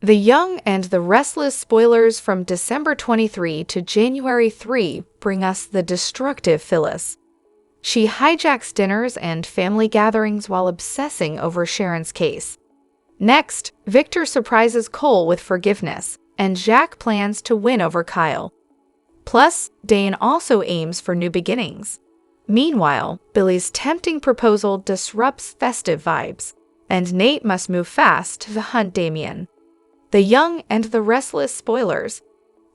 The Young and the Restless spoilers from December 23 to January 3 bring us the destructive Phyllis. She hijacks dinners and family gatherings while obsessing over Sharon's case. Next, Victor surprises Cole with forgiveness, and Jack plans to win over Kyle. Plus, Dane also aims for new beginnings. Meanwhile, Billy's tempting proposal disrupts festive vibes, and Nate must move fast to hunt Damien. The Young and the Restless spoilers.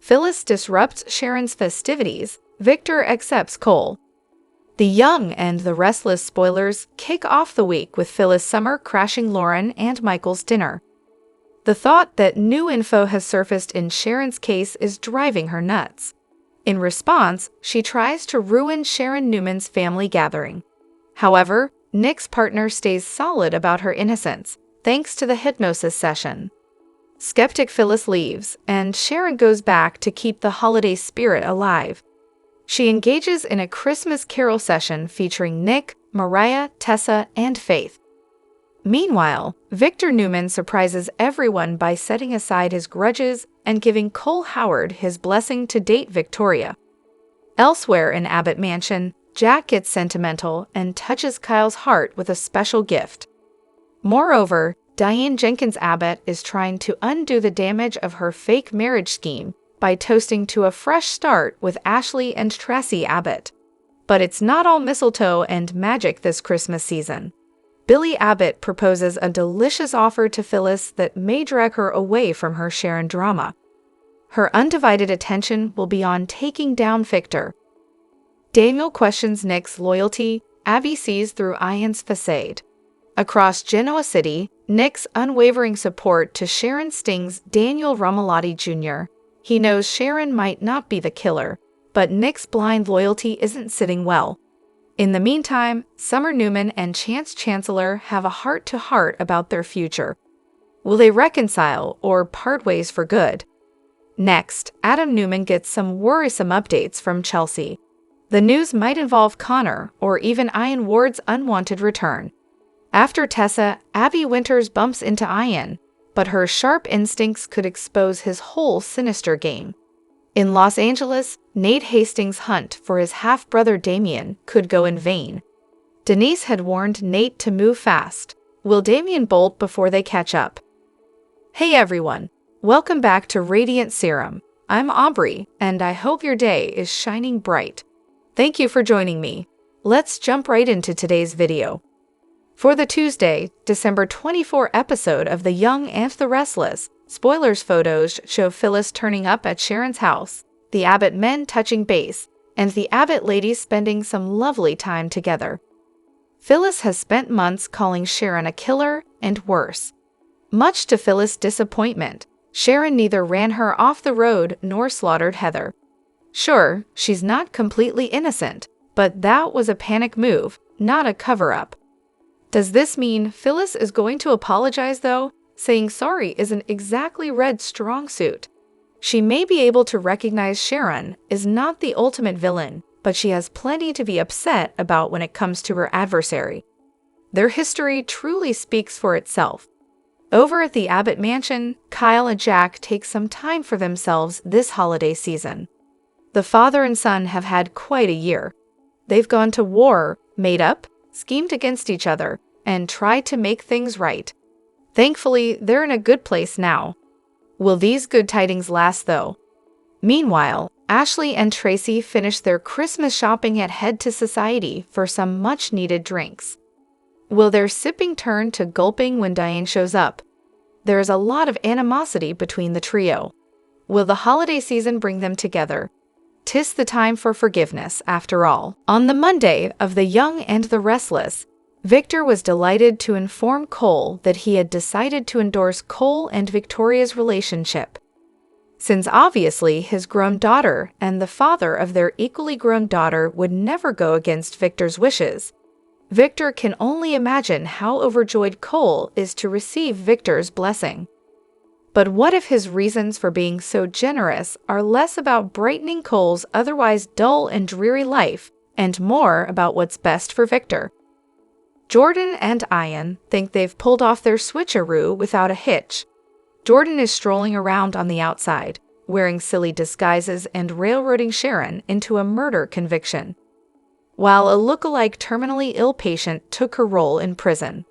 Phyllis disrupts Sharon's festivities. Victor accepts Cole. The Young and the Restless spoilers kick off the week with Phyllis Summer crashing Lauren and Michael's dinner. The thought that new info has surfaced in Sharon's case is driving her nuts. In response, she tries to ruin Sharon Newman's family gathering. However, Nick's partner stays solid about her innocence, thanks to the hypnosis session. Skeptic Phyllis leaves, and Sharon goes back to keep the holiday spirit alive. She engages in a Christmas carol session featuring Nick, Mariah, Tessa, and Faith. Meanwhile, Victor Newman surprises everyone by setting aside his grudges and giving Cole Howard his blessing to date Victoria. Elsewhere in Abbott Mansion, Jack gets sentimental and touches Kyle's heart with a special gift. Moreover, Diane Jenkins Abbott is trying to undo the damage of her fake marriage scheme by toasting to a fresh start with Ashley and Tracy Abbott. But it's not all mistletoe and magic this Christmas season. Billy Abbott proposes a delicious offer to Phyllis that may drag her away from her Sharon drama. Her undivided attention will be on taking down Victor. Daniel questions Nick's loyalty. Abby sees through Ian's facade. Across Genoa City, Nick's unwavering support to Sharon stings Daniel Romalotti Jr. He knows Sharon might not be the killer, but Nick's blind loyalty isn't sitting well. In the meantime, Summer Newman and Chancellor have a heart-to-heart about their future. Will they reconcile or part ways for good? Next, Adam Newman gets some worrisome updates from Chelsea. The news might involve Connor or even Ian Ward's unwanted return. After Tessa, Abby Winters bumps into Ian, but her sharp instincts could expose his whole sinister game. In Los Angeles, Nate Hastings' hunt for his half-brother Damien could go in vain. Denise had warned Nate to move fast. Will Damien bolt before they catch up? Hey everyone, welcome back to Radiant Serum. I'm Aubrey, and I hope your day is shining bright. Thank you for joining me. Let's jump right into today's video. For the Tuesday, December 24 episode of The Young and the Restless, spoilers photos show Phyllis turning up at Sharon's house, the Abbott men touching base, and the Abbott ladies spending some lovely time together. Phyllis has spent months calling Sharon a killer and worse. Much to Phyllis' disappointment, Sharon neither ran her off the road nor slaughtered Heather. Sure, she's not completely innocent, but that was a panic move, not a cover-up. Does this mean Phyllis is going to apologize, though? Saying sorry isn't exactly Red's strong suit. She may be able to recognize Sharon is not the ultimate villain, but she has plenty to be upset about when it comes to her adversary. Their history truly speaks for itself. Over at the Abbott Mansion, Kyle and Jack take some time for themselves this holiday season. The father and son have had quite a year. They've gone to war, made up, schemed against each other, and tried to make things right. Thankfully, they're in a good place now. Will these good tidings last, though? Meanwhile, Ashley and Tracy finish their Christmas shopping and head to Society for some much-needed drinks. Will their sipping turn to gulping when Diane shows up? There is a lot of animosity between the trio. Will the holiday season bring them together? 'Tis the time for forgiveness, after all. On the Monday of The Young and the Restless, Victor was delighted to inform Cole that he had decided to endorse Cole and Victoria's relationship. Since obviously his grown daughter and the father of their equally grown daughter would never go against Victor's wishes, Victor can only imagine how overjoyed Cole is to receive Victor's blessing. But what if his reasons for being so generous are less about brightening Cole's otherwise dull and dreary life and more about what's best for Victor? Jordan and Ian think they've pulled off their switcheroo without a hitch. Jordan is strolling around on the outside, wearing silly disguises and railroading Sharon into a murder conviction, while a look-alike terminally ill patient took her role in prison.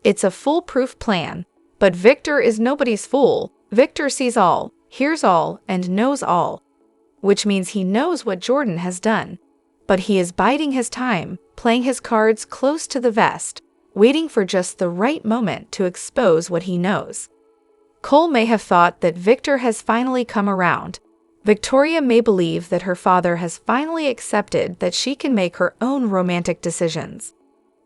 It's a foolproof plan, but Victor is nobody's fool. Victor sees all, hears all, and knows all, which means he knows what Jordan has done. But he is biding his time, playing his cards close to the vest, waiting for just the right moment to expose what he knows. Cole may have thought that Victor has finally come around. Victoria may believe that her father has finally accepted that she can make her own romantic decisions.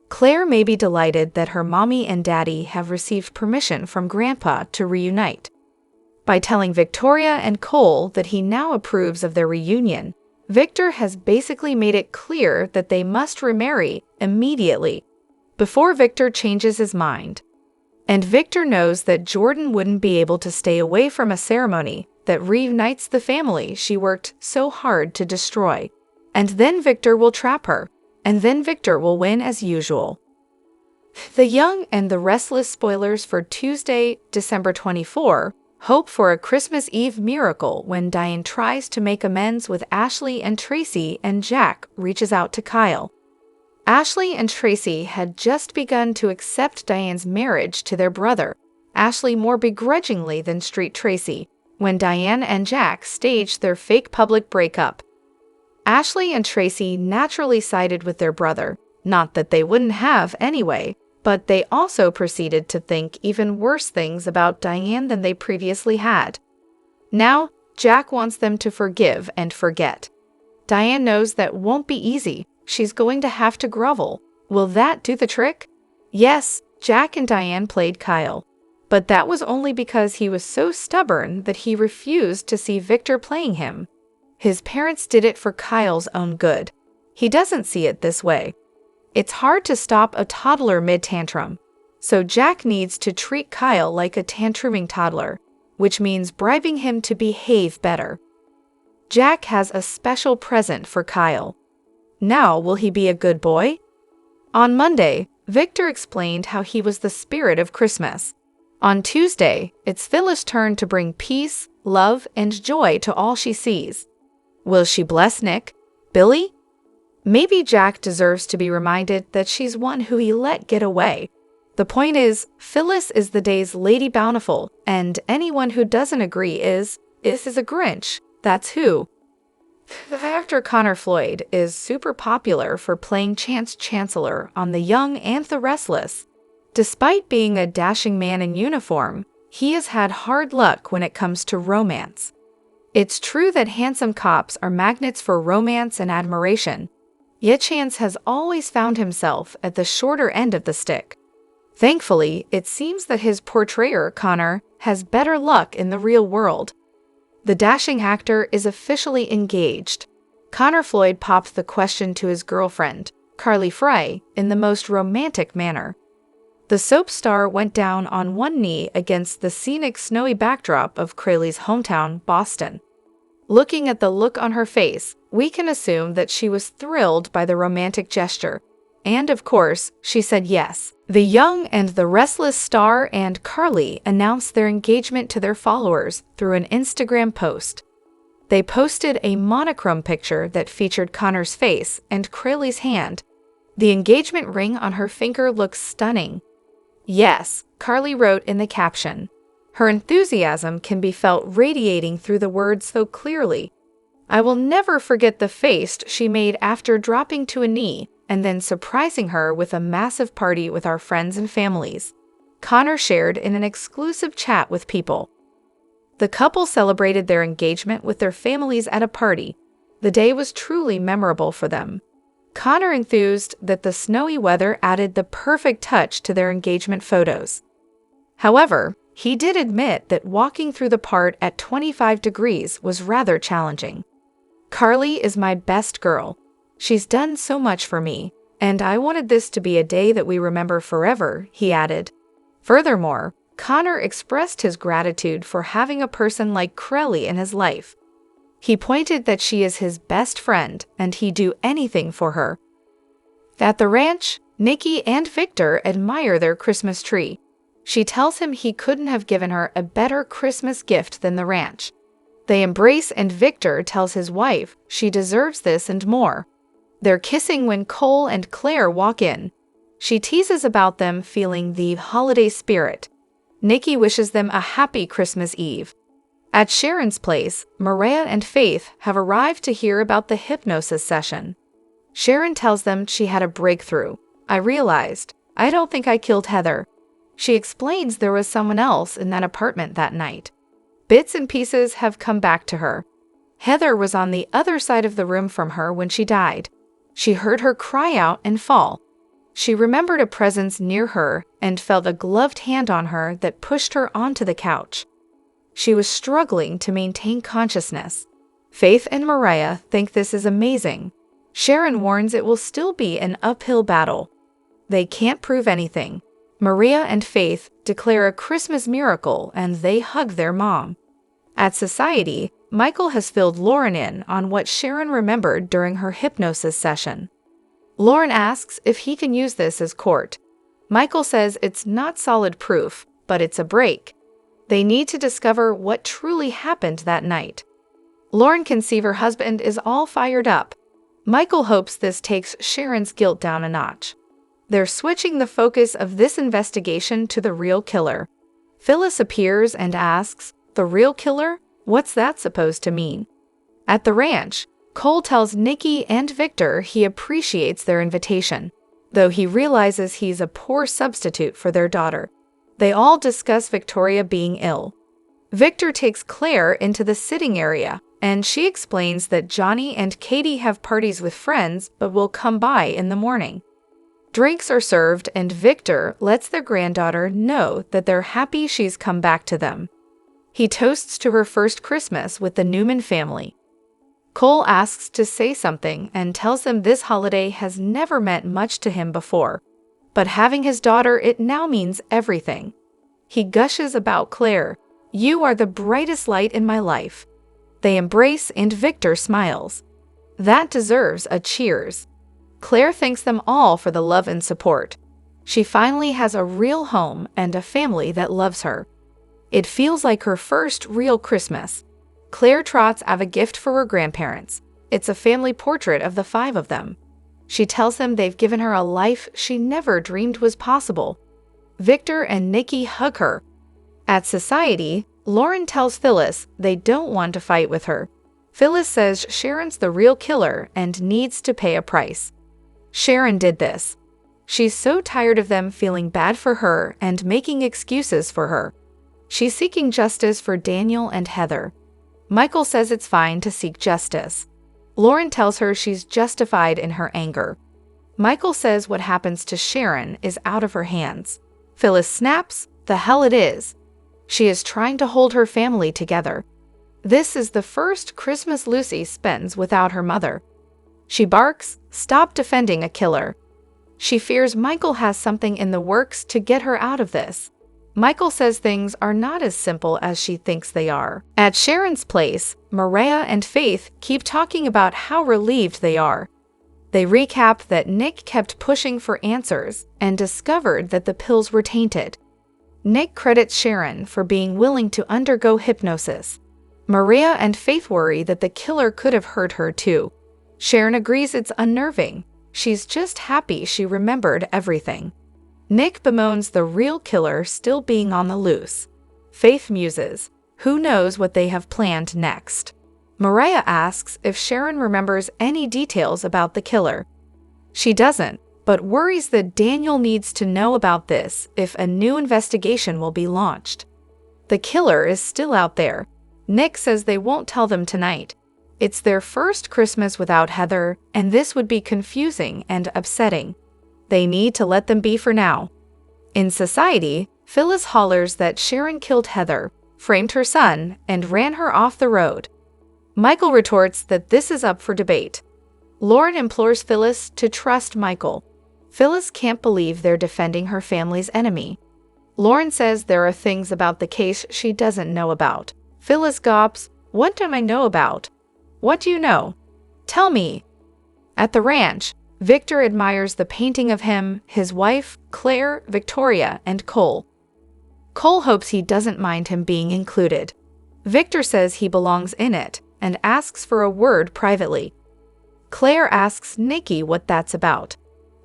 Claire may be delighted that her mommy and daddy have received permission from Grandpa to reunite. By telling Victoria and Cole that he now approves of their reunion, Victor has basically made it clear that they must remarry immediately, before Victor changes his mind. And Victor knows that Jordan wouldn't be able to stay away from a ceremony that reunites the family she worked so hard to destroy. And then Victor will trap her, and then Victor will win as usual. The Young and the Restless spoilers for Tuesday, December 24, hope for a Christmas Eve miracle when Diane tries to make amends with Ashley and Tracy and Jack reaches out to Kyle. Ashley and Tracy had just begun to accept Diane's marriage to their brother, Ashley more begrudgingly than Street Tracy, when Diane and Jack staged their fake public breakup. Ashley and Tracy naturally sided with their brother, not that they wouldn't have anyway, but they also proceeded to think even worse things about Diane than they previously had. Now, Jack wants them to forgive and forget. Diane knows that won't be easy. She's going to have to grovel. Will that do the trick? Yes, Jack and Diane played Kyle. But that was only because he was so stubborn that he refused to see Victor playing him. His parents did it for Kyle's own good. He doesn't see it this way. It's hard to stop a toddler mid-tantrum, so Jack needs to treat Kyle like a tantruming toddler, which means bribing him to behave better. Jack has a special present for Kyle. Now, will he be a good boy? On Monday, Victor explained how he was the spirit of Christmas. On Tuesday, it's Phyllis' turn to bring peace, love, and joy to all she sees. Will she bless Nick? Billy? Maybe Jack deserves to be reminded that she's one who he let get away. The point is, Phyllis is the day's Lady Bountiful, and anyone who doesn't agree is a Grinch. That's who. The actor Connor Floyd is super popular for playing Chancellor on The Young and the Restless. Despite being a dashing man in uniform, he has had hard luck when it comes to romance. It's true that handsome cops are magnets for romance and admiration, yet Chance has always found himself at the shorter end of the stick. Thankfully, it seems that his portrayer, Connor, has better luck in the real world. The dashing actor is officially engaged. Connor Floyd popped the question to his girlfriend, Carly Frey, in the most romantic manner. The soap star went down on one knee against the scenic snowy backdrop of Crayley's hometown, Boston. Looking at the look on her face, we can assume that she was thrilled by the romantic gesture. And of course, she said yes. The Young and the Restless star and Carly announced their engagement to their followers through an Instagram post. They posted a monochrome picture that featured Connor's face and Crayley's hand. The engagement ring on her finger looks stunning. Yes, Carly wrote in the caption. Her enthusiasm can be felt radiating through the words so clearly. I will never forget the face she made after dropping to a knee and then surprising her with a massive party with our friends and families. Connor shared in an exclusive chat with People. The couple celebrated their engagement with their families at a party. The day was truly memorable for them. Connor enthused that the snowy weather added the perfect touch to their engagement photos. However, he did admit that walking through the park at 25 degrees was rather challenging. Carly is my best girl. She's done so much for me, and I wanted this to be a day that we remember forever, he added. Furthermore, Connor expressed his gratitude for having a person like Crelly in his life. He pointed that she is his best friend and he'd do anything for her. At the ranch, Nikki and Victor admire their Christmas tree. She tells him he couldn't have given her a better Christmas gift than the ranch. They embrace and Victor tells his wife she deserves this and more. They're kissing when Cole and Claire walk in. She teases about them feeling the holiday spirit. Nikki wishes them a happy Christmas Eve. At Sharon's place, Maria and Faith have arrived to hear about the hypnosis session. Sharon tells them she had a breakthrough. I realized, I don't think I killed Heather. She explains there was someone else in that apartment that night. Bits and pieces have come back to her. Heather was on the other side of the room from her when she died. She heard her cry out and fall. She remembered a presence near her and felt a gloved hand on her that pushed her onto the couch. She was struggling to maintain consciousness. Faith and Mariah think this is amazing. Sharon warns it will still be an uphill battle. They can't prove anything. Maria and Faith declare a Christmas miracle and they hug their mom. At Society, Michael has filled Lauren in on what Sharon remembered during her hypnosis session. Lauren asks if he can use this as court. Michael says it's not solid proof, but it's a break. They need to discover what truly happened that night. Lauren can see her husband is all fired up. Michael hopes this takes Sharon's guilt down a notch. They're switching the focus of this investigation to the real killer. Phyllis appears and asks, "The real killer? What's that supposed to mean?" At the ranch, Cole tells Nikki and Victor he appreciates their invitation, though he realizes he's a poor substitute for their daughter. They all discuss Victoria being ill. Victor takes Claire into the sitting area, and she explains that Johnny and Katie have parties with friends but will come by in the morning. Drinks are served and Victor lets their granddaughter know that they're happy she's come back to them. He toasts to her first Christmas with the Newman family. Cole asks to say something and tells them this holiday has never meant much to him before, but having his daughter, it now means everything. He gushes about Claire. "You are the brightest light in my life." They embrace and Victor smiles. That deserves a cheers. Claire thanks them all for the love and support. She finally has a real home and a family that loves her. It feels like her first real Christmas. Claire trots out a gift for her grandparents. It's a family portrait of the 5 of them. She tells them they've given her a life she never dreamed was possible. Victor and Nikki hug her. At Society, Lauren tells Phyllis they don't want to fight with her. Phyllis says Sharon's the real killer and needs to pay a price. Sharon did this. She's so tired of them feeling bad for her and making excuses for her. She's seeking justice for Daniel and Heather. Michael says it's fine to seek justice. Lauren tells her she's justified in her anger. Michael says what happens to Sharon is out of her hands. Phyllis snaps, "The hell it is." She is trying to hold her family together. This is the first Christmas Lucy spends without her mother. She barks, "Stop defending a killer." She fears Michael has something in the works to get her out of this. Michael says things are not as simple as she thinks they are. At Sharon's place, Maria and Faith keep talking about how relieved they are. They recap that Nick kept pushing for answers and discovered that the pills were tainted. Nick credits Sharon for being willing to undergo hypnosis. Maria and Faith worry that the killer could have hurt her too. Sharon agrees it's unnerving. She's just happy she remembered everything. Nick bemoans the real killer still being on the loose. Faith muses, who knows what they have planned next. Mariah asks if Sharon remembers any details about the killer. She doesn't, but worries that Daniel needs to know about this if a new investigation will be launched. The killer is still out there. Nick says they won't tell them tonight. It's their first Christmas without Heather, and this would be confusing and upsetting. They need to let them be for now. In Society, Phyllis hollers that Sharon killed Heather, framed her son, and ran her off the road. Michael retorts that this is up for debate. Lauren implores Phyllis to trust Michael. Phyllis can't believe they're defending her family's enemy. Lauren says there are things about the case she doesn't know about. Phyllis gawps, "What do I know about? What do you know? Tell me." At the ranch, Victor admires the painting of him, his wife, Claire, Victoria, and Cole. Cole hopes he doesn't mind him being included. Victor says he belongs in it and asks for a word privately. Claire asks Nikki what that's about.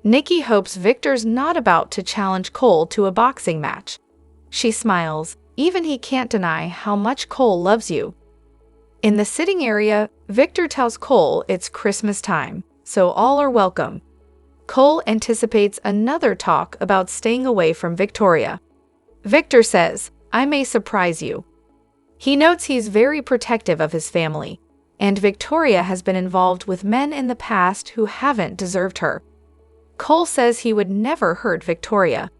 Nikki hopes Victor's not about to challenge Cole to a boxing match. She smiles, even he can't deny how much Cole loves you. In the sitting area, Victor tells Cole it's Christmas time, so all are welcome. Cole anticipates another talk about staying away from Victoria. Victor says, "I may surprise you." He notes he's very protective of his family, and Victoria has been involved with men in the past who haven't deserved her. Cole says he would never hurt Victoria.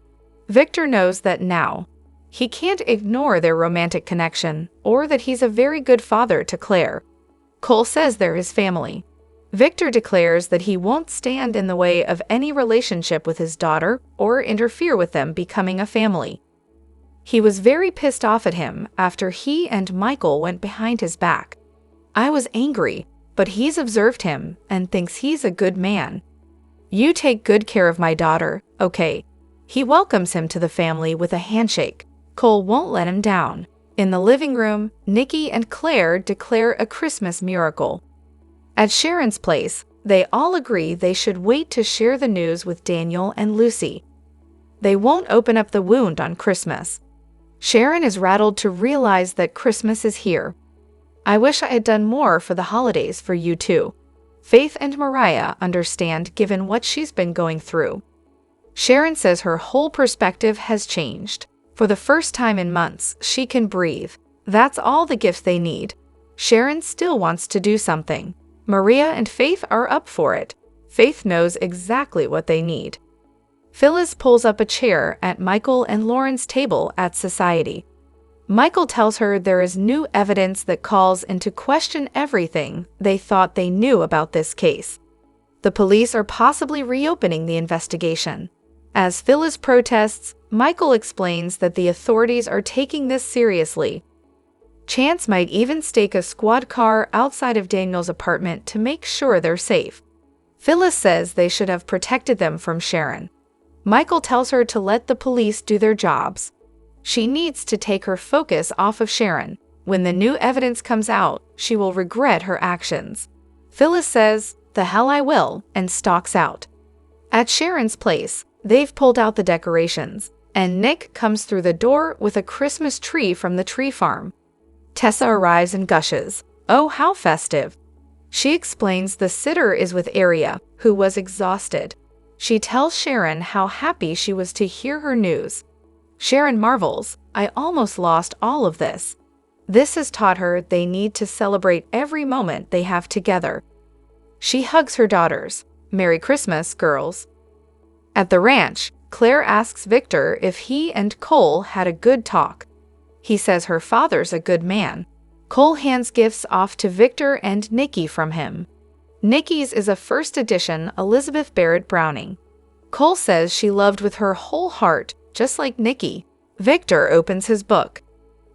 Victor knows that now. He can't ignore their romantic connection, or that he's a very good father to Claire. Cole says they're his family. Victor declares that he won't stand in the way of any relationship with his daughter or interfere with them becoming a family. He was very pissed off at him after he and Michael went behind his back. "I was angry, but he's observed him and thinks he's a good man. You take good care of my daughter, okay?" He welcomes him to the family with a handshake. Cole won't let him down. In the living room, Nikki and Claire declare a Christmas miracle. At Sharon's place, they all agree they should wait to share the news with Daniel and Lucy. They won't open up the wound on Christmas. Sharon is rattled to realize that Christmas is here. "I wish I had done more for the holidays for you too." Faith and Mariah understand given what she's been going through. Sharon says her whole perspective has changed. For the first time in months, she can breathe. That's all the gifts they need. Sharon still wants to do something. Maria and Faith are up for it. Faith knows exactly what they need. Phyllis pulls up a chair at Michael and Lauren's table at Society. Michael tells her there is new evidence that calls into question everything they thought they knew about this case. The police are possibly reopening the investigation. As Phyllis protests, Michael explains that the authorities are taking this seriously. Chance might even stake a squad car outside of Daniel's apartment to make sure they're safe. Phyllis says they should have protected them from Sharon. Michael tells her to let the police do their jobs. She needs to take her focus off of Sharon. When the new evidence comes out, she will regret her actions. Phyllis says, "The hell I will," and stalks out. At Sharon's place, they've pulled out the decorations, and Nick comes through the door with a Christmas tree from the tree farm. Tessa arrives and gushes, "Oh, how festive." She explains the sitter is with Aria, who was exhausted. She tells Sharon how happy she was to hear her news. Sharon marvels, "I almost lost all of this." This has taught her they need to celebrate every moment they have together. She hugs her daughters. "Merry Christmas, girls." At the ranch, Claire asks Victor if he and Cole had a good talk. He says her father's a good man. Cole hands gifts off to Victor and Nikki from him. Nikki's is a first edition Elizabeth Barrett Browning. Cole says she loved with her whole heart, just like Nikki. Victor opens his book.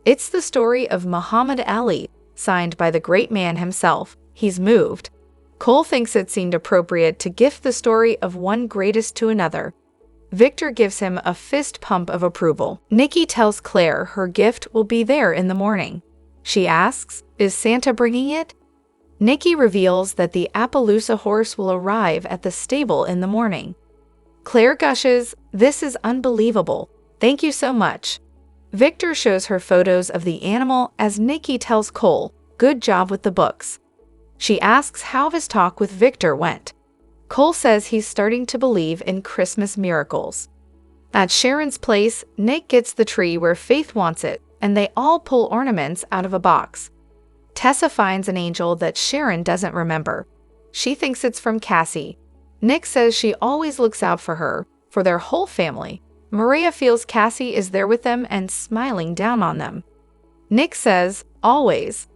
It's the story of Muhammad Ali, signed by the great man himself. He's moved. Cole thinks it seemed appropriate to gift the story of one greatest to another. Victor gives him a fist pump of approval. Nikki tells Claire her gift will be there in the morning. She asks, "Is Santa bringing it?" Nikki reveals that the Appaloosa horse will arrive at the stable in the morning. Claire gushes, "This is unbelievable. Thank you so much." Victor shows her photos of the animal as Nikki tells Cole, "Good job with the books." She asks how his talk with Victor went. Cole says he's starting to believe in Christmas miracles. At Sharon's place, Nick gets the tree where Faith wants it, and they all pull ornaments out of a box. Tessa finds an angel that Sharon doesn't remember. She thinks it's from Cassie. Nick says she always looks out for her, for their whole family. Maria feels Cassie is there with them and smiling down on them. Nick says, "Always."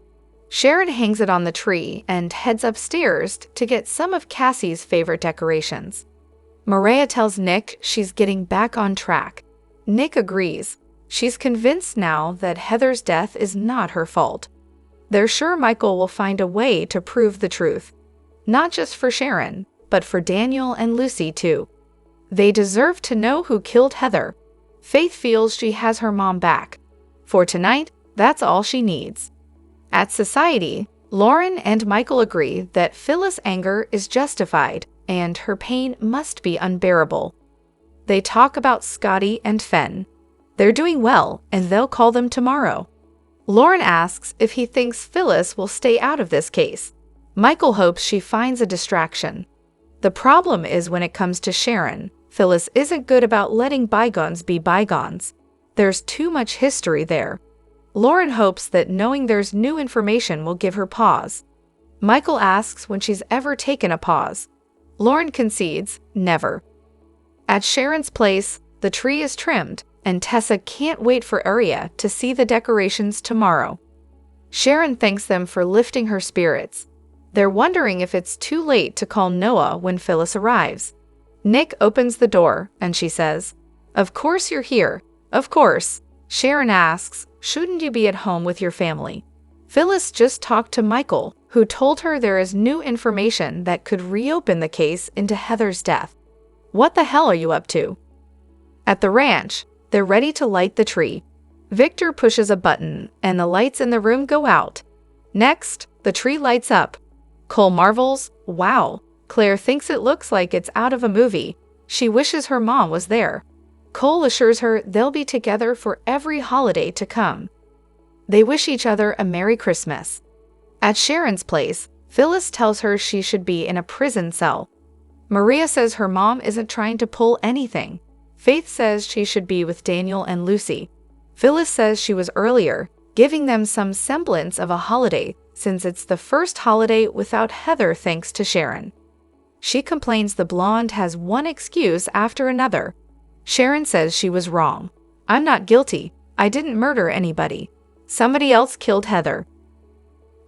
Sharon hangs it on the tree and heads upstairs to get some of Cassie's favorite decorations. Maria tells Nick she's getting back on track. Nick agrees. She's convinced now that Heather's death is not her fault. They're sure Michael will find a way to prove the truth. Not just for Sharon, but for Daniel and Lucy too. They deserve to know who killed Heather. Faith feels she has her mom back. For tonight, that's all she needs. At Society, Lauren and Michael agree that Phyllis' anger is justified and her pain must be unbearable. They talk about Scotty and Fen. They're doing well, and they'll call them tomorrow. Lauren asks if he thinks Phyllis will stay out of this case. Michael hopes she finds a distraction. The problem is when it comes to Sharon, Phyllis isn't good about letting bygones be bygones. There's too much history there. Lauren hopes that knowing there's new information will give her pause. Michael asks when she's ever taken a pause. Lauren concedes, never. At Sharon's place, the tree is trimmed, and Tessa can't wait for Aria to see the decorations tomorrow. Sharon thanks them for lifting her spirits. They're wondering if it's too late to call Noah when Phyllis arrives. Nick opens the door, and she says, "Of course you're here. Of course." Sharon asks, "Shouldn't you be at home with your family?" Phyllis just talked to Michael, who told her there is new information that could reopen the case into Heather's death. What the hell are you up to? At the ranch, they're ready to light the tree. Victor pushes a button, and the lights in the room go out. Next, the tree lights up. Cole marvels, "Wow." Claire thinks it looks like it's out of a movie. She wishes her mom was there. Cole assures her they'll be together for every holiday to come. They wish each other a Merry Christmas. At Sharon's place, Phyllis tells her she should be in a prison cell. Maria says her mom isn't trying to pull anything. Faith says she should be with Daniel and Lucy. Phyllis says she was earlier, giving them some semblance of a holiday since it's the first holiday without Heather thanks to Sharon. She complains the blonde has one excuse after another. Sharon says she was wrong. "I'm not guilty. I didn't murder anybody. Somebody else killed Heather."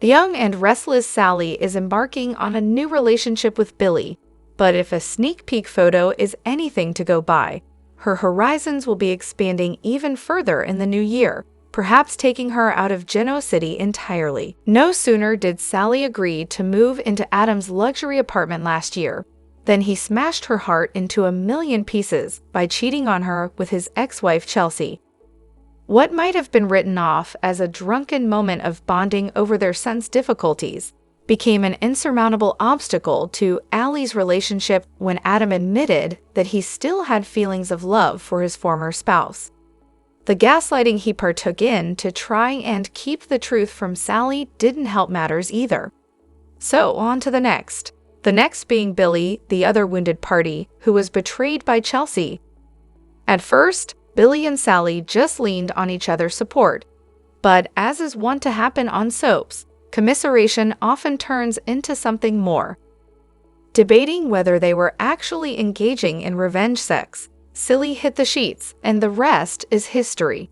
The young and restless Sally is embarking on a new relationship with Billy, but if a sneak peek photo is anything to go by, her horizons will be expanding even further in the new year, perhaps taking her out of Genoa City entirely. No sooner did Sally agree to move into Adam's luxury apartment last year than he smashed her heart into a million pieces by cheating on her with his ex-wife Chelsea. What might have been written off as a drunken moment of bonding over their son's difficulties became an insurmountable obstacle to Allie's relationship when Adam admitted that he still had feelings of love for his former spouse. The gaslighting he partook in to try and keep the truth from Sally didn't help matters either. So on to the next being Billy, the other wounded party, who was betrayed by Chelsea. At first, Billy and Sally just leaned on each other's support, but as is wont to happen on soaps, commiseration often turns into something more. Debating whether they were actually engaging in revenge sex, Silly hit the sheets, and the rest is history.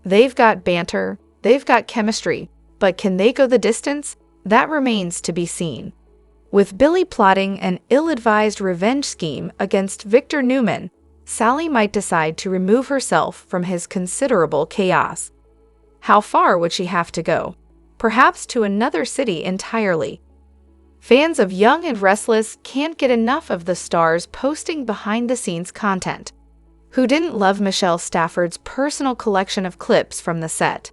They've got banter, they've got chemistry, but can they go the distance? That remains to be seen. With Billy plotting an ill-advised revenge scheme against Victor Newman, Sally might decide to remove herself from his considerable chaos. How far would she have to go? Perhaps to another city entirely. Fans of Young and Restless can't get enough of the stars posting behind-the-scenes content. Who didn't love Michelle Stafford's personal collection of clips from the set?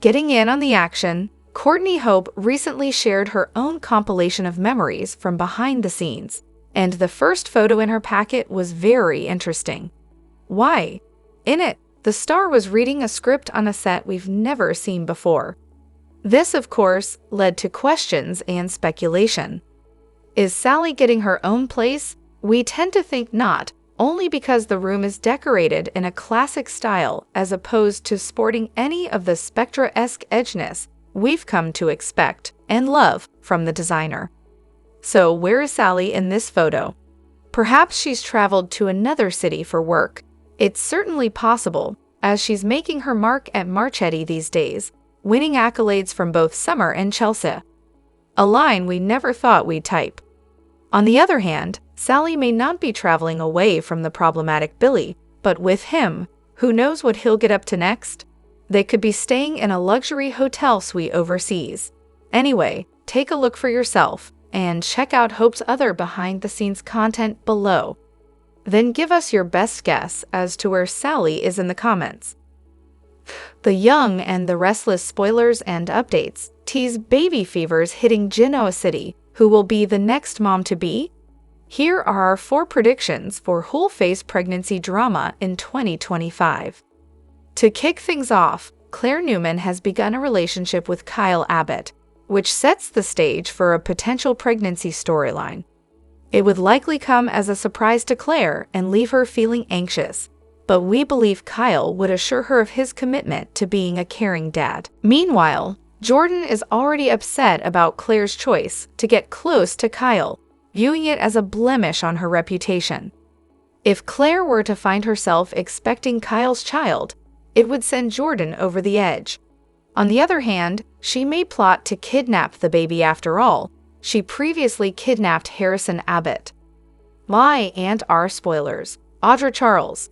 Getting in on the action, Courtney Hope recently shared her own compilation of memories from behind the scenes, and the first photo in her packet was very interesting. Why? In it, the star was reading a script on a set we've never seen before. This, of course, led to questions and speculation. Is Sally getting her own place? We tend to think not, only because the room is decorated in a classic style as opposed to sporting any of the Spectra-esque edginess we've come to expect and love from the designer. So where is Sally in this photo? Perhaps she's traveled to another city for work. It's certainly possible, as she's making her mark at Marchetti these days, winning accolades from both Summer and Chelsea. A line we never thought we'd type. On the other hand, Sally may not be traveling away from the problematic Billy, but with him. Who knows what he'll get up to next? They could be staying in a luxury hotel suite overseas. Anyway, take a look for yourself, and check out Hope's other behind-the-scenes content below. Then give us your best guess as to where Sally is in the comments. The Young and the Restless spoilers and updates tease baby fevers hitting Genoa City. Who will be the next mom-to-be? Here are our 4 predictions for who'll face pregnancy drama in 2025. To kick things off, Claire Newman has begun a relationship with Kyle Abbott, which sets the stage for a potential pregnancy storyline. It would likely come as a surprise to Claire and leave her feeling anxious, but we believe Kyle would assure her of his commitment to being a caring dad. Meanwhile, Jordan is already upset about Claire's choice to get close to Kyle, viewing it as a blemish on her reputation. If Claire were to find herself expecting Kyle's child, it would send Jordan over the edge. On the other hand, she may plot to kidnap the baby after all. She previously kidnapped Harrison Abbott. My and our spoilers. Audra Charles.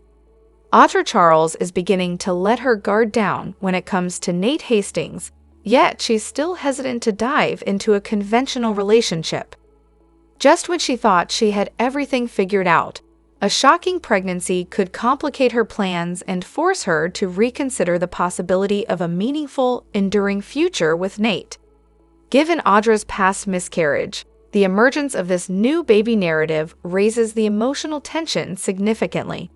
Audra Charles is beginning to let her guard down when it comes to Nate Hastings, yet she's still hesitant to dive into a conventional relationship. Just when she thought she had everything figured out, a shocking pregnancy could complicate her plans and force her to reconsider the possibility of a meaningful, enduring future with Nate. Given Audra's past miscarriage, the emergence of this new baby narrative raises the emotional tension significantly.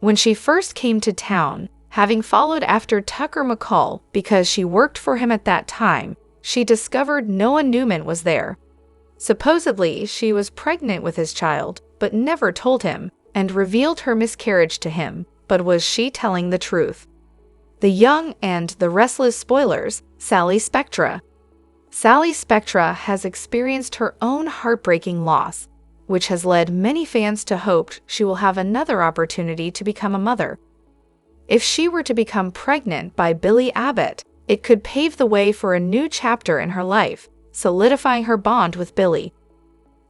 When she first came to town, having followed after Tucker McCall because she worked for him at that time, she discovered Noah Newman was there. Supposedly, she was pregnant with his child, but never told him, and revealed her miscarriage to him. But was she telling the truth? The Young and the Restless spoilers. Sally Spectra. Sally Spectra has experienced her own heartbreaking loss, which has led many fans to hope she will have another opportunity to become a mother. If she were to become pregnant by Billy Abbott, it could pave the way for a new chapter in her life, solidifying her bond with Billy.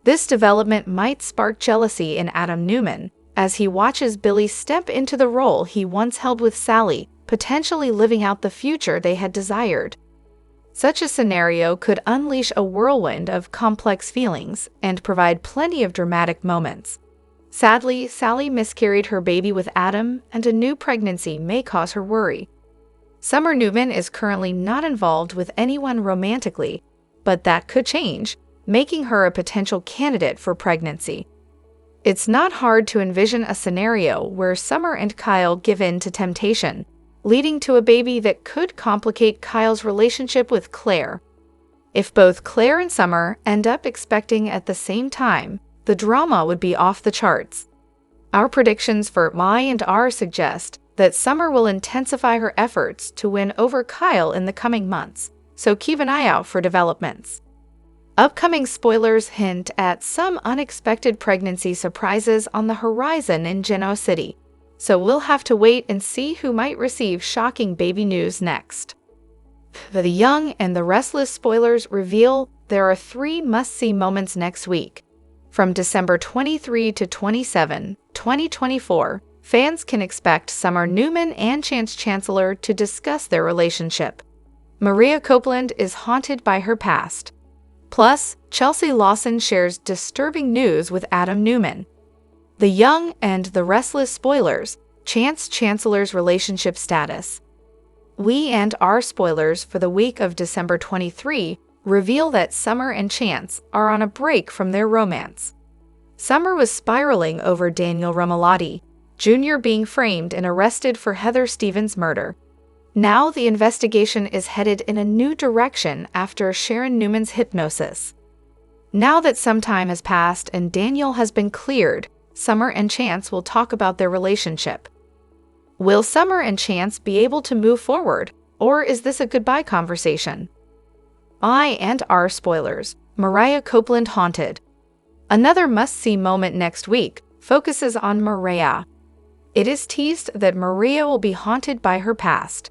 This development might spark jealousy in Adam Newman, as he watches Billy step into the role he once held with Sally, potentially living out the future they had desired. Such a scenario could unleash a whirlwind of complex feelings and provide plenty of dramatic moments. Sadly, Sally miscarried her baby with Adam, and a new pregnancy may cause her worry. Summer Newman is currently not involved with anyone romantically, but that could change, making her a potential candidate for pregnancy. It's not hard to envision a scenario where Summer and Kyle give in to temptation, leading to a baby that could complicate Kyle's relationship with Claire. If both Claire and Summer end up expecting at the same time, the drama would be off the charts. Our predictions for My and Our suggest that Summer will intensify her efforts to win over Kyle in the coming months, so keep an eye out for developments. Upcoming spoilers hint at some unexpected pregnancy surprises on the horizon in Genoa City, so we'll have to wait and see who might receive shocking baby news next. The Young and the Restless spoilers reveal there are 3 must-see moments next week. From December 23 to 27, 2024, fans can expect Summer Newman and Chancellor to discuss their relationship. Maria Copeland is haunted by her past. Plus, Chelsea Lawson shares disturbing news with Adam Newman. The Young and the Restless spoilers. Chancellor's relationship status. We and Our spoilers for the week of December 23 reveal that Summer and Chance are on a break from their romance. Summer was spiraling over Daniel Romalotti, Jr. being framed and arrested for Heather Stevens' murder. Now the investigation is headed in a new direction after Sharon Newman's Hypnosis. Now that some time has passed and Daniel has been cleared, Summer and Chance will talk about their relationship. Will Summer and Chance be able to move forward, or is this a goodbye conversation? I and Our spoilers. Mariah Copeland haunted. Another must-see moment next week focuses on Maria. It is teased that Maria will be haunted by her past.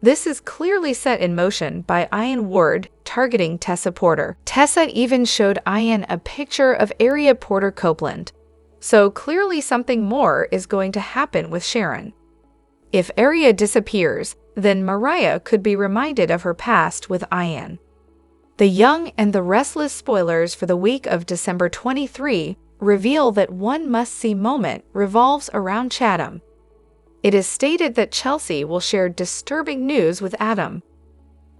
This is clearly set in motion by Ian Ward targeting Tessa Porter. Tessa even showed Ian a picture of Area Porter Copeland. So clearly something more is going to happen with Sharon. If Area disappears, then Mariah could be reminded of her past with Ian. The Young and the Restless spoilers for the week of December 23 reveal that one must-see moment revolves around Chatham. It is stated that Chelsea will share disturbing news with Adam.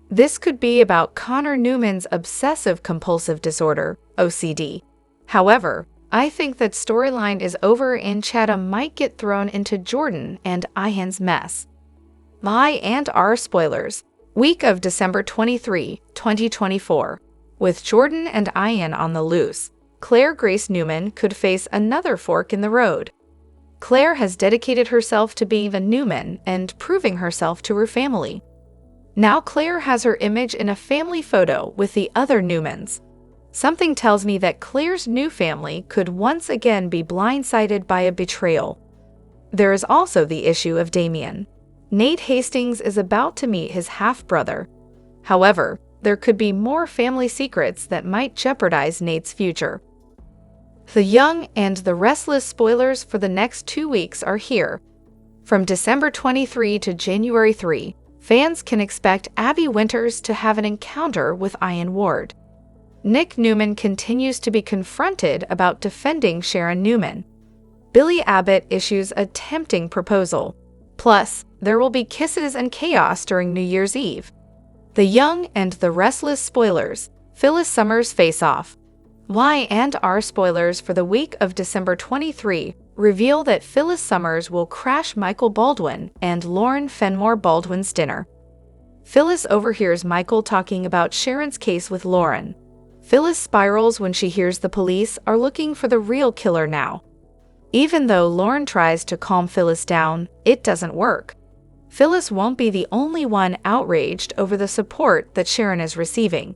This could be about Connor Newman's obsessive-compulsive disorder, OCD. However, I think that storyline is over and Chatham might get thrown into Jordan and Ian's mess. My and our spoilers. Week of December 23, 2024. With Jordan and Ian on the loose, Claire Grace Newman could face another fork in the road. Claire has dedicated herself to being a Newman and proving herself to her family. Now Claire has her image in a family photo with the other Newmans. Something tells me that Claire's new family could once again be blindsided by a betrayal. There is also the issue of Damien. Nate Hastings is about to meet his half-brother. However, there could be more family secrets that might jeopardize Nate's future. The Young and the Restless spoilers for the next 2 weeks are here. From December 23 to January 3, fans can expect Abby Winters to have an encounter with Ian Ward. Nick Newman continues to be confronted about defending Sharon Newman. Billy Abbott issues a tempting proposal. Plus, there will be kisses and chaos during New Year's Eve. The Young and the Restless spoilers, Phyllis Summers face-off. Y and R spoilers for the week of December 23 reveal that Phyllis Summers will crash Michael Baldwin and Lauren Fenmore Baldwin's dinner. Phyllis overhears Michael talking about Sharon's case with Lauren. Phyllis spirals when she hears the police are looking for the real killer now. Even though Lauren tries to calm Phyllis down, it doesn't work. Phyllis won't be the only one outraged over the support that Sharon is receiving.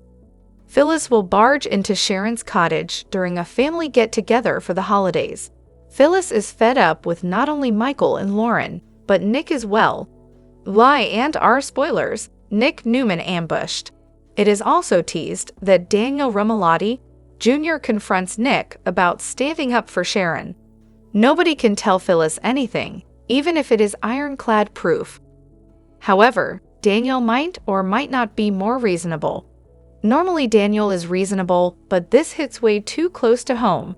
Phyllis will barge into Sharon's cottage during a family get-together for the holidays. Phyllis is fed up with not only Michael and Lauren, but Nick as well. Y and R spoilers, Nick Newman ambushed. It is also teased that Daniel Romalotti Jr. confronts Nick about standing up for Sharon. Nobody can tell Phyllis anything, even if it is ironclad proof. However, Daniel might or might not be more reasonable. Normally Daniel is reasonable, but this hits way too close to home.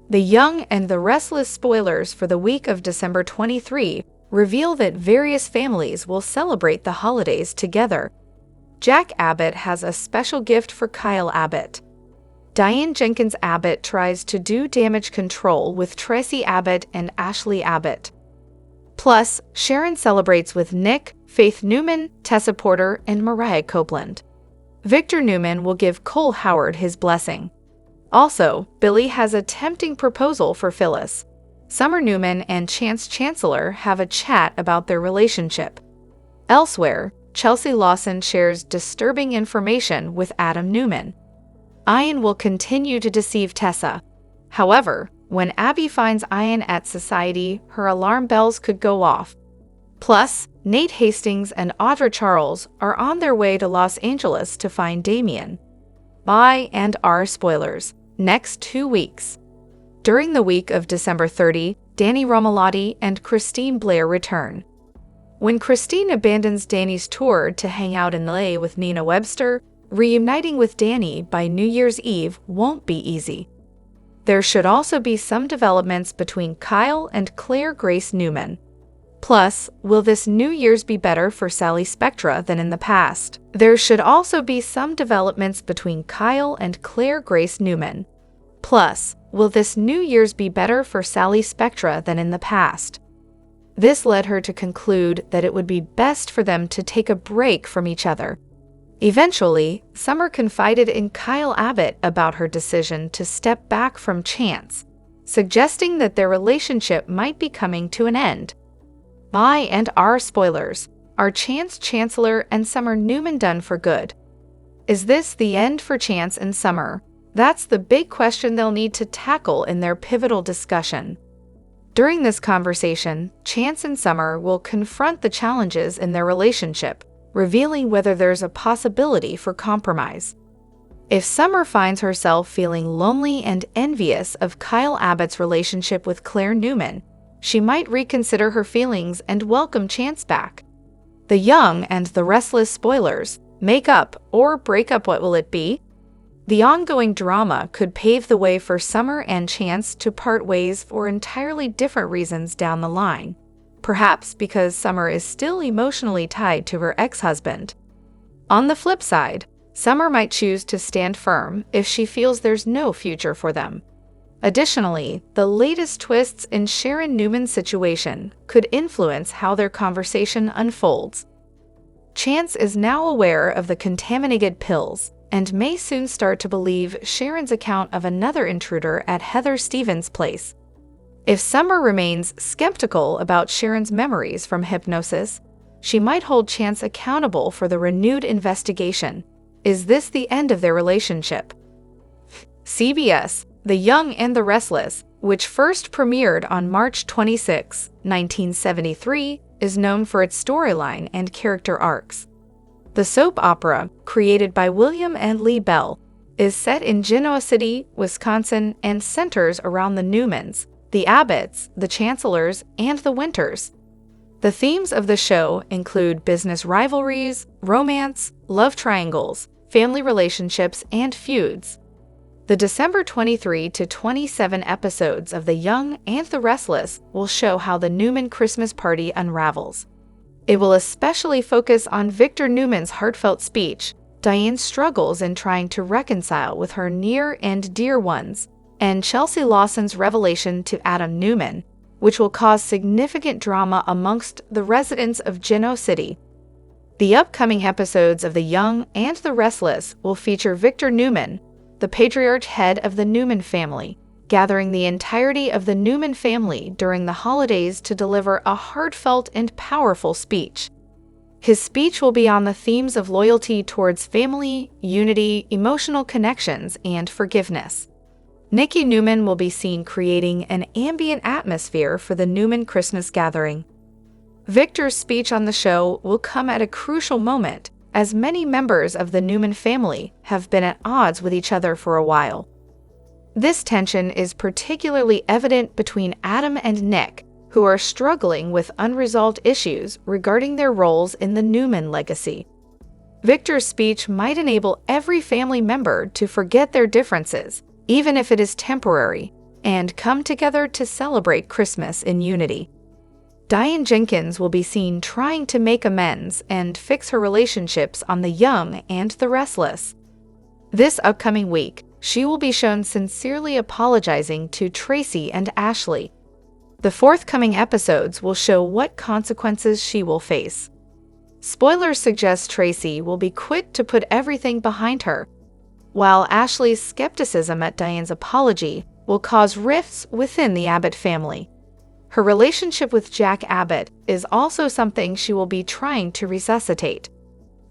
The Young and the Restless spoilers for the week of December 23 reveal that various families will celebrate the holidays together. Jack Abbott has a special gift for Kyle Abbott. Diane Jenkins Abbott tries to do damage control with Tracy Abbott and Ashley Abbott. Plus, Sharon celebrates with Nick, Faith Newman, Tessa Porter, and Mariah Copeland. Victor Newman will give Cole Howard his blessing. Also, Billy has a tempting proposal for Phyllis. Summer Newman and Chancellor have a chat about their relationship. Elsewhere, Chelsea Lawson shares disturbing information with Adam Newman. Ian will continue to deceive Tessa. However, when Abby finds Ian at society, her alarm bells could go off. Plus, Nate Hastings and Audra Charles are on their way to Los Angeles to find Damien. Y and R spoilers, next 2 weeks. During the week of December 30, Danny Romalotti and Christine Blair return. When Christine abandons Danny's tour to hang out in LA with Nina Webster, reuniting with Danny by New Year's Eve won't be easy. There should also be some developments between Kyle and Claire Grace Newman. Plus, will this New Year's be better for Sally Spectra than in the past? There should also be some developments between Kyle and Claire Grace Newman. Plus, will this New Year's be better for Sally Spectra than in the past? This led her to conclude that it would be best for them to take a break from each other. Eventually, Summer confided in Kyle Abbott about her decision to step back from Chance, suggesting that their relationship might be coming to an end. Y and R spoilers, are Chance, Chancellor, and Summer Newman done for good? Is this the end for Chance and Summer? That's the big question they'll need to tackle in their pivotal discussion. During this conversation, Chance and Summer will confront the challenges in their relationship, revealing whether there's a possibility for compromise. If Summer finds herself feeling lonely and envious of Kyle Abbott's relationship with Claire Newman, she might reconsider her feelings and welcome Chance back. The Young and the Restless spoilers, make up or break up, what will it be? The ongoing drama could pave the way for Summer and Chance to part ways for entirely different reasons down the line, perhaps because Summer is still emotionally tied to her ex-husband. On the flip side, Summer might choose to stand firm if she feels there's no future for them. Additionally, the latest twists in Sharon Newman's situation could influence how their conversation unfolds. Chance is now aware of the contaminated pills and may soon start to believe Sharon's account of another intruder at Heather Stevens' place. If Summer remains skeptical about Sharon's memories from Hypnosis, she might hold Chance accountable for the renewed investigation. Is this the end of their relationship? CBS, The Young and the Restless, which first premiered on March 26, 1973, is known for its storyline and character arcs. The soap opera, created by William and Lee Bell, is set in Genoa City, Wisconsin, and centers around the Newmans, the Abbotts, the Chancellors, and the Winters. The themes of the show include business rivalries, romance, love triangles, family relationships, and feuds. The December 23 to 27 episodes of The Young and the Restless will show how the Newman Christmas party unravels. It will especially focus on Victor Newman's heartfelt speech, Diane's struggles in trying to reconcile with her near and dear ones, and Chelsea Lawson's revelation to Adam Newman, which will cause significant drama amongst the residents of Genoa City. The upcoming episodes of The Young and the Restless will feature Victor Newman, the patriarch head of the Newman family, gathering the entirety of the Newman family during the holidays to deliver a heartfelt and powerful speech. His speech will be on the themes of loyalty towards family, unity, emotional connections, and forgiveness. Nikki Newman will be seen creating an ambient atmosphere for the Newman Christmas gathering. Victor's speech on the show will come at a crucial moment, as many members of the Newman family have been at odds with each other for a while. This tension is particularly evident between Adam and Nick, who are struggling with unresolved issues regarding their roles in the Newman legacy. Victor's speech might enable every family member to forget their differences, even if it is temporary, and come together to celebrate Christmas in unity. Diane Jenkins will be seen trying to make amends and fix her relationships on The Young and the Restless. This upcoming week, she will be shown sincerely apologizing to Tracy and Ashley. The forthcoming episodes will show what consequences she will face. Spoilers suggest Tracy will be quick to put everything behind her, while Ashley's skepticism at Diane's apology will cause rifts within the Abbott family. Her relationship with Jack Abbott is also something she will be trying to resuscitate.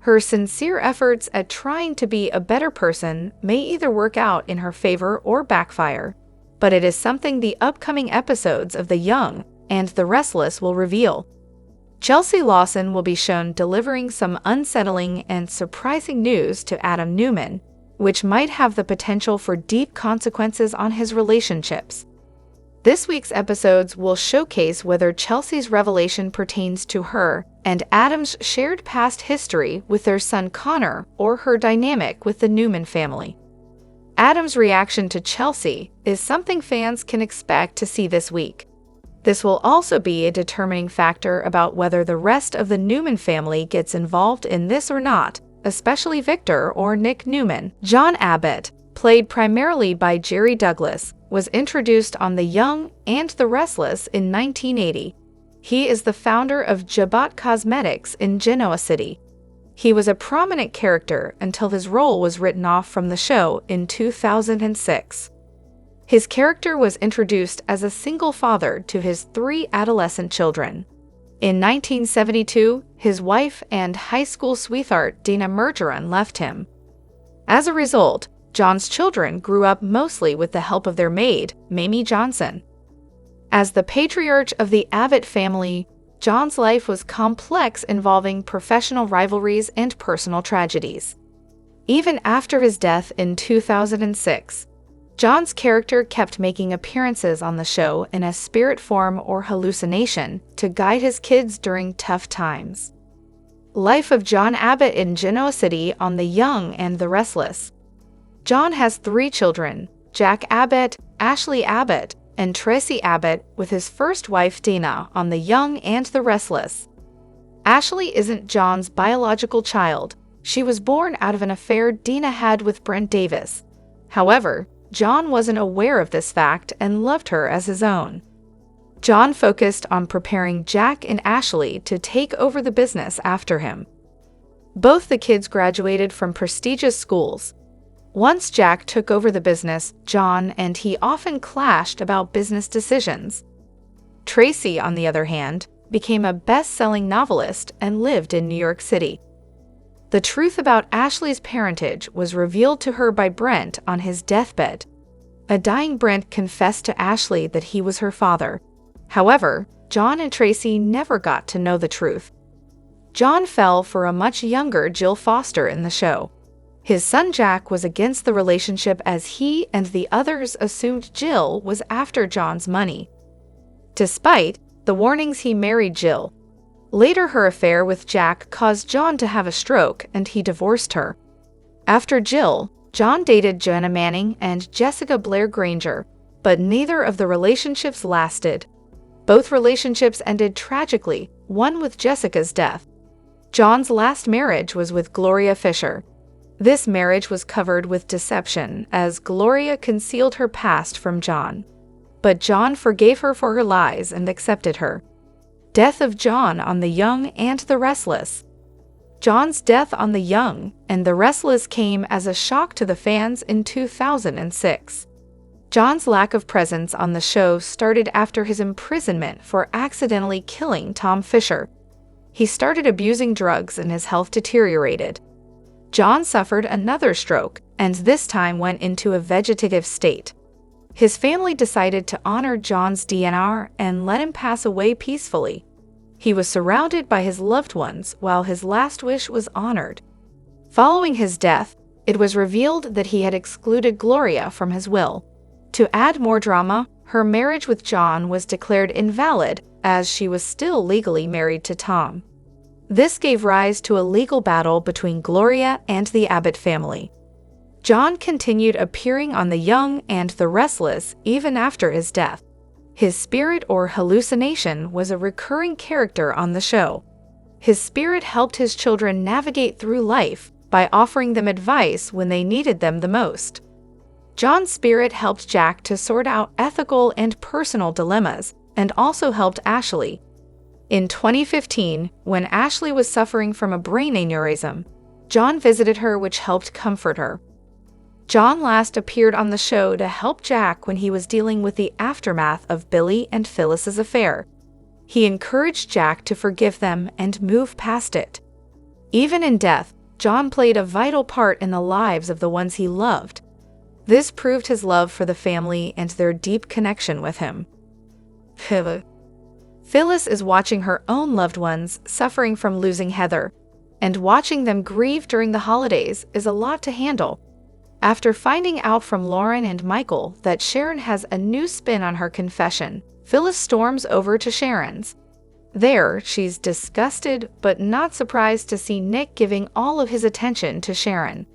Her sincere efforts at trying to be a better person may either work out in her favor or backfire, but it is something the upcoming episodes of The Young and the Restless will reveal. Chelsea Lawson will be shown delivering some unsettling and surprising news to Adam Newman, which might have the potential for deep consequences on his relationships. This week's episodes will showcase whether Chelsea's revelation pertains to her and Adam's shared past history with their son Connor or her dynamic with the Newman family. Adam's reaction to Chelsea is something fans can expect to see this week. This will also be a determining factor about whether the rest of the Newman family gets involved in this or not, especially Victor or Nick Newman. John Abbott, played primarily by Jerry Douglas, was introduced on The Young and the Restless in 1980. He is the founder of Jabot Cosmetics in Genoa City. He was a prominent character until his role was written off from the show in 2006. His character was introduced as a single father to his 3 adolescent children. In 1972, his wife and high school sweetheart Dina Mergeron left him. As a result, John's children grew up mostly with the help of their maid, Mamie Johnson. As the patriarch of the Abbott family, John's life was complex, involving professional rivalries and personal tragedies. Even after his death in 2006, John's character kept making appearances on the show in a spirit form or hallucination to guide his kids during tough times. Life of John Abbott in Genoa City on The Young and the Restless. John has 3 children, Jack Abbott, Ashley Abbott, and Tracy Abbott, with his first wife Dina on the Young and the Restless. Ashley isn't John's biological child. She was born out of an affair Dina had with Brent Davis. However, John wasn't aware of this fact and loved her as his own. John focused on preparing Jack and Ashley to take over the business after him. Both the kids graduated from prestigious schools. Once Jack took over the business, John and he often clashed about business decisions. Tracy, on the other hand, became a best-selling novelist and lived in New York City. The truth about Ashley's parentage was revealed to her by Brent on his deathbed. A dying Brent confessed to Ashley that he was her father. However, John and Tracy never got to know the truth. John fell for a much younger Jill Foster in the show. His son Jack was against the relationship as he and the others assumed Jill was after John's money. Despite the warnings, he married Jill. Later, her affair with Jack caused John to have a stroke and he divorced her. After Jill, John dated Jenna Manning and Jessica Blair Granger, but neither of the relationships lasted. Both relationships ended tragically, one with Jessica's death. John's last marriage was with Gloria Fisher. This marriage was covered with deception as Gloria concealed her past from John. But John forgave her for her lies and accepted her. Death of John on the Young and the Restless. John's death on the Young and the Restless came as a shock to the fans in 2006. John's lack of presence on the show started after his imprisonment for accidentally killing Tom Fisher. He started abusing drugs and his health deteriorated. John suffered another stroke and this time went into a vegetative state. His family decided to honor John's DNR and let him pass away peacefully. He was surrounded by his loved ones while his last wish was honored. Following his death, it was revealed that he had excluded Gloria from his will. To add more drama, her marriage with John was declared invalid as she was still legally married to Tom. This gave rise to a legal battle between Gloria and the Abbott family. John continued appearing on The Young and the Restless even after his death. His spirit or hallucination was a recurring character on the show. His spirit helped his children navigate through life by offering them advice when they needed them the most. John's spirit helped Jack to sort out ethical and personal dilemmas and also helped Ashley. In 2015, when Ashley was suffering from a brain aneurysm, John visited her, which helped comfort her. John last appeared on the show to help Jack when he was dealing with the aftermath of Billy and Phyllis's affair. He encouraged Jack to forgive them and move past it. Even in death, John played a vital part in the lives of the ones he loved. This proved his love for the family and their deep connection with him. Phyllis is watching her own loved ones suffering from losing Heather, and watching them grieve during the holidays is a lot to handle. After finding out from Lauren and Michael that Sharon has a new spin on her confession, Phyllis storms over to Sharon's. There, she's disgusted but not surprised to see Nick giving all of his attention to Sharon.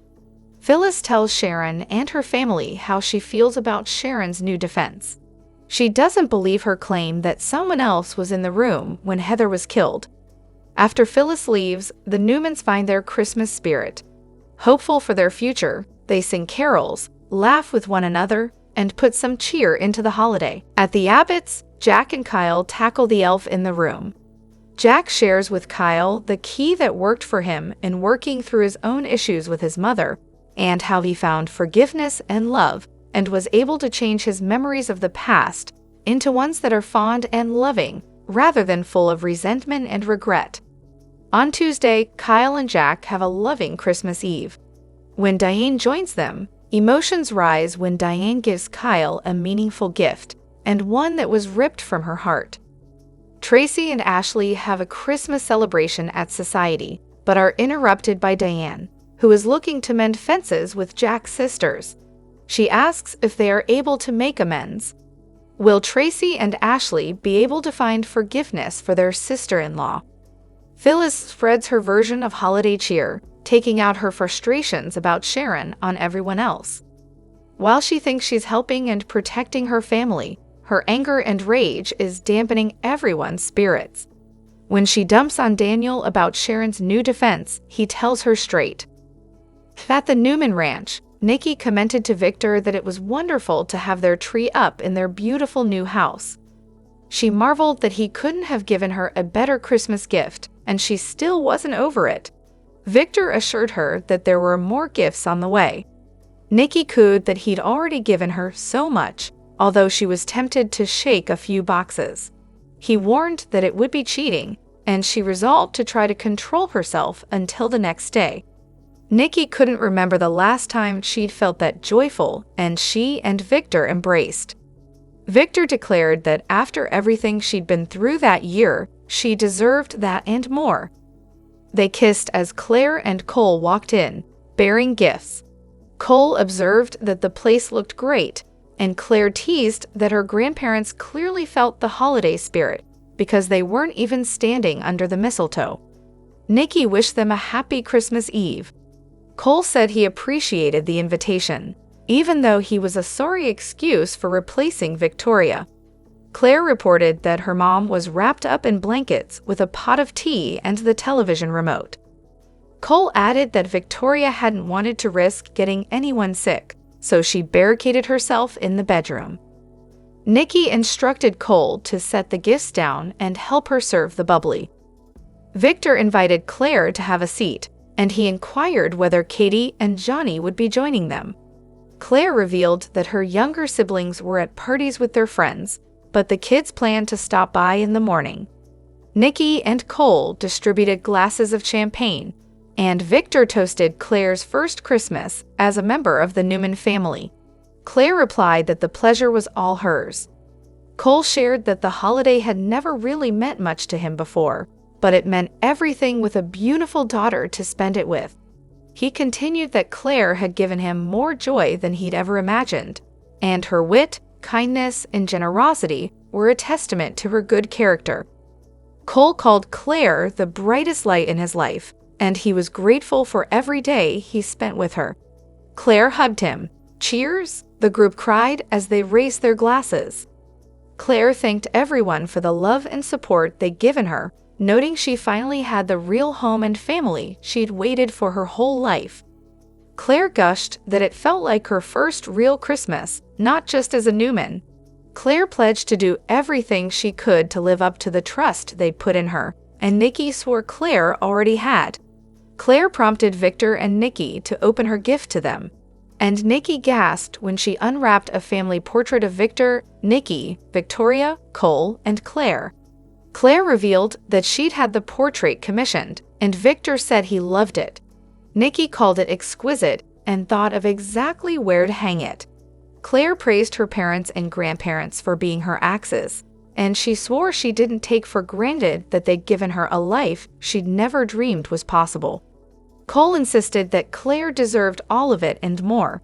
Phyllis tells Sharon and her family how she feels about Sharon's new defense. She doesn't believe her claim that someone else was in the room when Heather was killed. After Phyllis leaves, the Newmans find their Christmas spirit. Hopeful for their future, they sing carols, laugh with one another, and put some cheer into the holiday. At the Abbotts, Jack and Kyle tackle the elf in the room. Jack shares with Kyle the key that worked for him in working through his own issues with his mother, and how he found forgiveness and love and was able to change his memories of the past into ones that are fond and loving, rather than full of resentment and regret. On Tuesday, Kyle and Jack have a loving Christmas Eve. When Diane joins them, emotions rise when Diane gives Kyle a meaningful gift, and one that was ripped from her heart. Tracy and Ashley have a Christmas celebration at Society, but are interrupted by Diane, who is looking to mend fences with Jack's sisters. She asks if they are able to make amends. Will Tracy and Ashley be able to find forgiveness for their sister-in-law? Phyllis spreads her version of holiday cheer, taking out her frustrations about Sharon on everyone else. While she thinks she's helping and protecting her family, her anger and rage is dampening everyone's spirits. When she dumps on Daniel about Sharon's new defense, he tells her straight. At the Newman Ranch, Nikki commented to Victor that it was wonderful to have their tree up in their beautiful new house. She marveled that he couldn't have given her a better Christmas gift, and she still wasn't over it. Victor assured her that there were more gifts on the way. Nikki cooed that he'd already given her so much, although she was tempted to shake a few boxes. He warned that it would be cheating, and she resolved to try to control herself until the next day. Nikki couldn't remember the last time she'd felt that joyful, and she and Victor embraced. Victor declared that after everything she'd been through that year, she deserved that and more. They kissed as Claire and Cole walked in, bearing gifts. Cole observed that the place looked great, and Claire teased that her grandparents clearly felt the holiday spirit because they weren't even standing under the mistletoe. Nikki wished them a happy Christmas Eve. Cole said he appreciated the invitation, even though he was a sorry excuse for replacing Victoria. Claire reported that her mom was wrapped up in blankets with a pot of tea and the television remote. Cole added that Victoria hadn't wanted to risk getting anyone sick, so she barricaded herself in the bedroom. Nikki instructed Cole to set the gifts down and help her serve the bubbly. Victor invited Claire to have a seat, and he inquired whether Katie and Johnny would be joining them. Claire revealed that her younger siblings were at parties with their friends, but the kids planned to stop by in the morning. Nikki and Cole distributed glasses of champagne, and Victor toasted Claire's first Christmas as a member of the Newman family. Claire replied that the pleasure was all hers. Cole shared that the holiday had never really meant much to him before, but it meant everything with a beautiful daughter to spend it with. He continued that Claire had given him more joy than he'd ever imagined, and her wit, kindness, and generosity were a testament to her good character. Cole called Claire the brightest light in his life, and he was grateful for every day he spent with her. Claire hugged him. "Cheers!" the group cried as they raised their glasses. Claire thanked everyone for the love and support they'd given her, noting she finally had the real home and family she'd waited for her whole life. Claire gushed that it felt like her first real Christmas, not just as a Newman. Claire pledged to do everything she could to live up to the trust they'd put in her, and Nikki swore Claire already had. Claire prompted Victor and Nikki to open her gift to them, and Nikki gasped when she unwrapped a family portrait of Victor, Nikki, Victoria, Cole, and Claire. Claire revealed that she'd had the portrait commissioned, and Victor said he loved it. Nikki called it exquisite and thought of exactly where to hang it. Claire praised her parents and grandparents for being her axes, and she swore she didn't take for granted that they'd given her a life she'd never dreamed was possible. Cole insisted that Claire deserved all of it and more.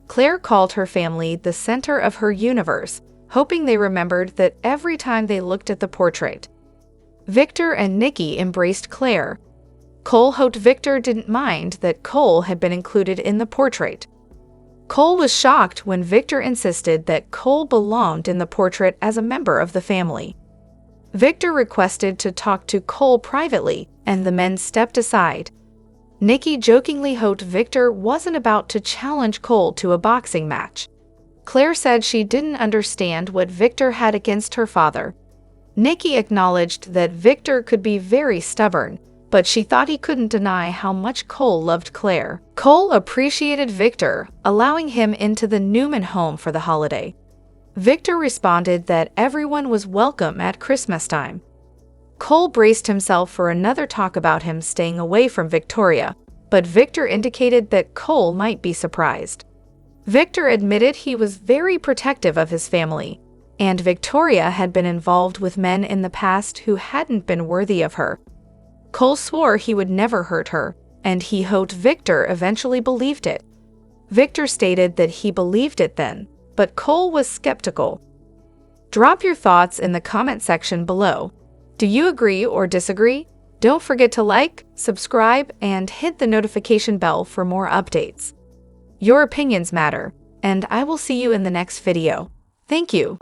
Claire called her family the center of her universe, hoping they remembered that every time they looked at the portrait. Victor and Nikki embraced Claire. Cole hoped Victor didn't mind that Cole had been included in the portrait. Cole was shocked when Victor insisted that Cole belonged in the portrait as a member of the family. Victor requested to talk to Cole privately, and the men stepped aside. Nikki jokingly hoped Victor wasn't about to challenge Cole to a boxing match. Claire said she didn't understand what Victor had against her father. Nikki acknowledged that Victor could be very stubborn, but she thought he couldn't deny how much Cole loved Claire. Cole appreciated Victor, allowing him into the Newman home for the holiday. Victor responded that everyone was welcome at Christmas time. Cole braced himself for another talk about him staying away from Victoria, but Victor indicated that Cole might be surprised. Victor admitted he was very protective of his family, and Victoria had been involved with men in the past who hadn't been worthy of her. Cole swore he would never hurt her, and he hoped Victor eventually believed it. Victor stated that he believed it then, but Cole was skeptical. Drop your thoughts in the comment section below. Do you agree or disagree? Don't forget to like, subscribe, and hit the notification bell for more updates. Your opinions matter, and I will see you in the next video. Thank you.